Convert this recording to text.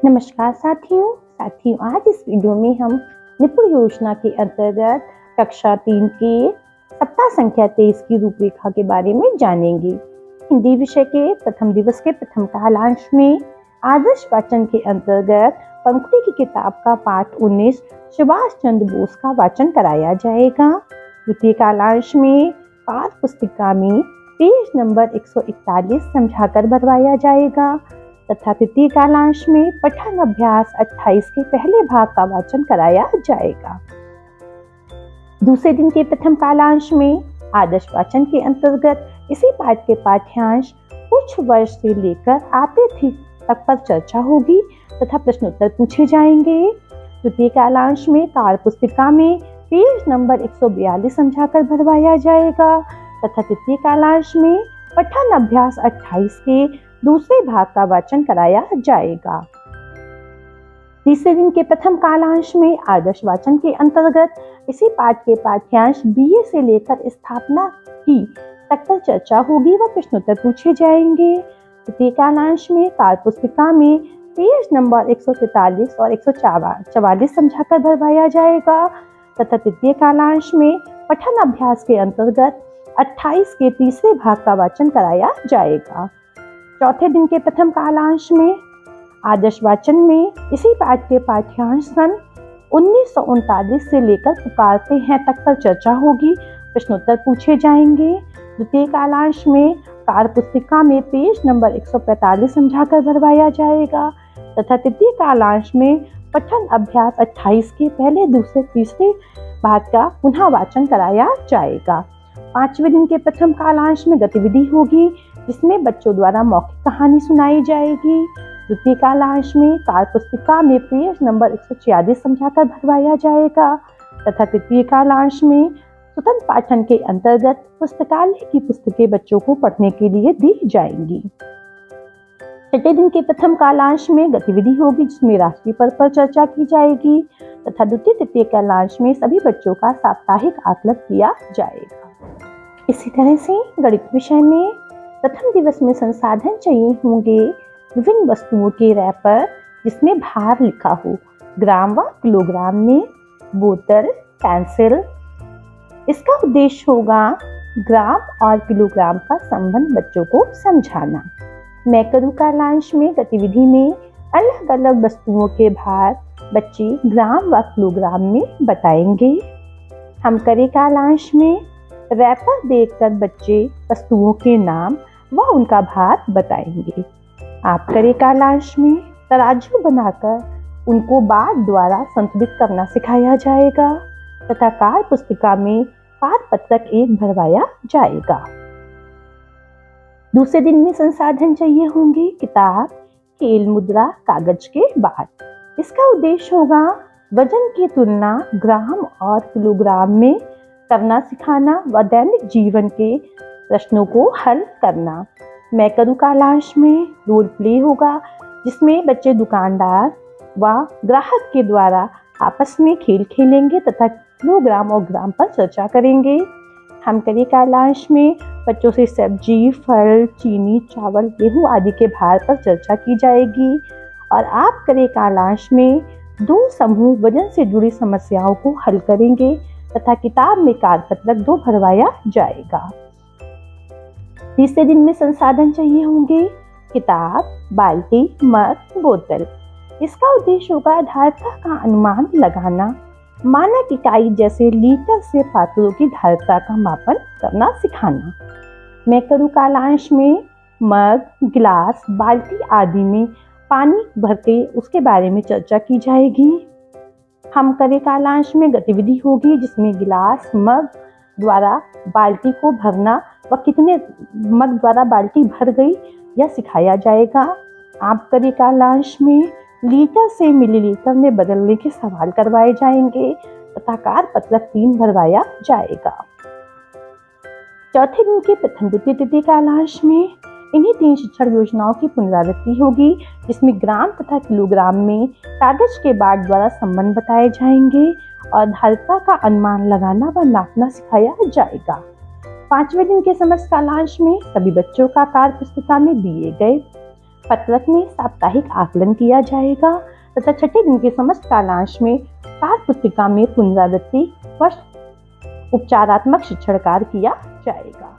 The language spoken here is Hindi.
नमस्कार साथियों, आज इस वीडियो में हम निपुण योजना के अंतर्गत कक्षा 3 के सप्ताह संख्या 23 की रूपरेखा के बारे में जानेंगे। हिंदी विषय के प्रथम दिवस के प्रथम कालांश में आदर्श वाचन के अंतर्गत पंक्ति की किताब का पाठ 19 सुभाष चंद्र बोस का वाचन कराया जाएगा। द्वितीय कालांश में पाठ पुस्तिका में पेज नंबर 141 समझाकर भरवाया जाएगा तथा तृतीय कालांश में पठन अभ्यास 28 के पहले भाग का वाचन कराया जाएगा। दूसरे दिन के प्रथम कालांश में आदर्श वाचन के अंतर्गत इसी पाठ के पाठ्यांश कुछ वर्ष से लेकर आते थे तक पर चर्चा होगी तथा प्रश्नोत्तर पूछे जाएंगे। तृतीय कालांश में कार्य पुस्तिका में पेज नंबर 142 समझाकर भरवाया जाएगा तथा तृतीय कालांश में पठन अभ्यास 28 के दूसरे भाग का वाचन कराया जाएगा। तीसरे दिन के प्रथम कालांश में आदर्श वाचन के अंतर्गत इसी पाठ के पाठ्यांश बीए से लेकर स्थापना की तक पर चर्चा होगी व प्रश्नोत्तर पूछे जाएंगे। तृतीय कालांश में कार्य पुस्तिका में पेज नंबर 143 और 144 समझाकर भरवाया जाएगा तथा तृतीय कालांश में पठन अभ्यास के अंतर्गत 28 के तीसरे भाग का वाचन कराया जाएगा। चौथे दिन के प्रथम कालांश में आदर्श वाचन में इसी पाठ के पाठ्यांश सन 1939 से लेकर पुकारते हैं तक पर चर्चा होगी, प्रश्नोत्तर पूछे जाएंगे। द्वितीय कालांश में कार्य पुस्तिका में पेज नंबर 145 समझाकर भरवाया जाएगा तथा तृतीय कालांश में पठन अभ्यास 28 के पहले दूसरे तीसरे भाग का पुनः वाचन कराया जाएगा। पांचवें दिन के प्रथम कालांश में गतिविधि होगी जिसमें बच्चों द्वारा मौखिक कहानी सुनाई जाएगी। द्वितीय कालांश में कार्य पुस्तिका में पेज नंबर 146 समझाकर भरवाया जाएगा तथा तृतीय कालांश में स्वतंत्र पाठन के अंतर्गत पुस्तकालय की पुस्तकें बच्चों को पढ़ने के लिए दी जाएंगी। छठे दिन के प्रथम कालांश में गतिविधि होगी जिसमें राष्ट्रीय पर्व पर चर्चा की जाएगी तथा द्वितीय तृतीय कालांश में सभी बच्चों का साप्ताहिक आकलन किया जाएगा। इसी तरह से गणित विषय में प्रथम दिवस में संसाधन चाहिए होंगे विभिन्न वस्तुओं के रैपर जिसमें भार लिखा हो, ग्राम व किलोग्राम में, बोतल, पेंसिल। इसका उद्देश्य होगा ग्राम और किलोग्राम का संबंध बच्चों को समझाना। मैं करूँ कालांश में गतिविधि में अलग अलग वस्तुओं के भार बच्चे ग्राम व किलोग्राम में बताएंगे। हम करें कालांश में रैपर देखकर बच्चे वस्तुओं के नाम व उनका भार बताएंगे। आप करें कालांश में तराजू बनाकर उनको बाट द्वारा संतुलित करना सिखाया जाएगा तथा कार्य पुस्तिका में पाठ पत्रक 1 भरवाया जाएगा। दूसरे दिन में संसाधन चाहिए होंगे किताब, खेल मुद्रा, कागज के बाट। इसका उद्देश्य होगा वजन की तुलना ग्राम और किलोग्राम में करना सिखाना व दैनिक जीवन के प्रश्नों को हल करना। मैं करूँ कालांश में रोल प्ले होगा जिसमें बच्चे दुकानदार व ग्राहक के द्वारा आपस में खेल खेलेंगे तथा किलोग्राम और ग्राम पर चर्चा करेंगे। हम करें कालांश में बच्चों से सब्जी, फल, चीनी, चावल, गेहूं आदि के भार पर चर्चा की जाएगी और आप करें कालांश में 2 समूह वजन से जुड़ी समस्याओं को हल करेंगे तथा किताब में कार्य पत्रक 2 भरवाया जाएगा। तीसरे दिन में संसाधन चाहिए होंगे किताब, बाल्टी, मग, बोतल। इसका उद्देश्य होगा धारिता का अनुमान लगाना, मानक इकाई जैसे लीटर से पात्रों की धारिता का मापन करना सिखाना। मैं करूँ कालांश में मग, गिलास, बाल्टी आदि में पानी भर के उसके बारे में चर्चा की जाएगी। हम करें कालांश में गतिविधि होगी जिसमें गिलास, मग द्वारा बाल्टी को भरना व कितने मग द्वारा बाल्टी भर गई यह सिखाया जाएगा। आप करें कालांश में लीटर से मिलीलीटर में बदलने के सवाल करवाए जाएंगे तथा कार्य पत्रक 3 भरवाया जाएगा। चौथे दिन के प्रथम द्वितीय तृतीय कालांश में इन्हीं 3 शिक्षण योजनाओं की पुनरावृत्ति होगी जिसमें ग्राम तथा किलोग्राम में कागज के बाट द्वारा संबंध बताए जाएंगे और धारिता का अनुमान लगाना व नापना सिखाया जाएगा। पांचवें दिन के समस्त कालांश में सभी बच्चों का कार्य पुस्तिका में दिए गए पत्रक में साप्ताहिक आकलन किया जाएगा तथा छठे दिन के समस्त कालांश में पाठ पुस्तिका में पुनरावृत्ति व उपचारात्मक शिक्षण कार्य किया जाएगा।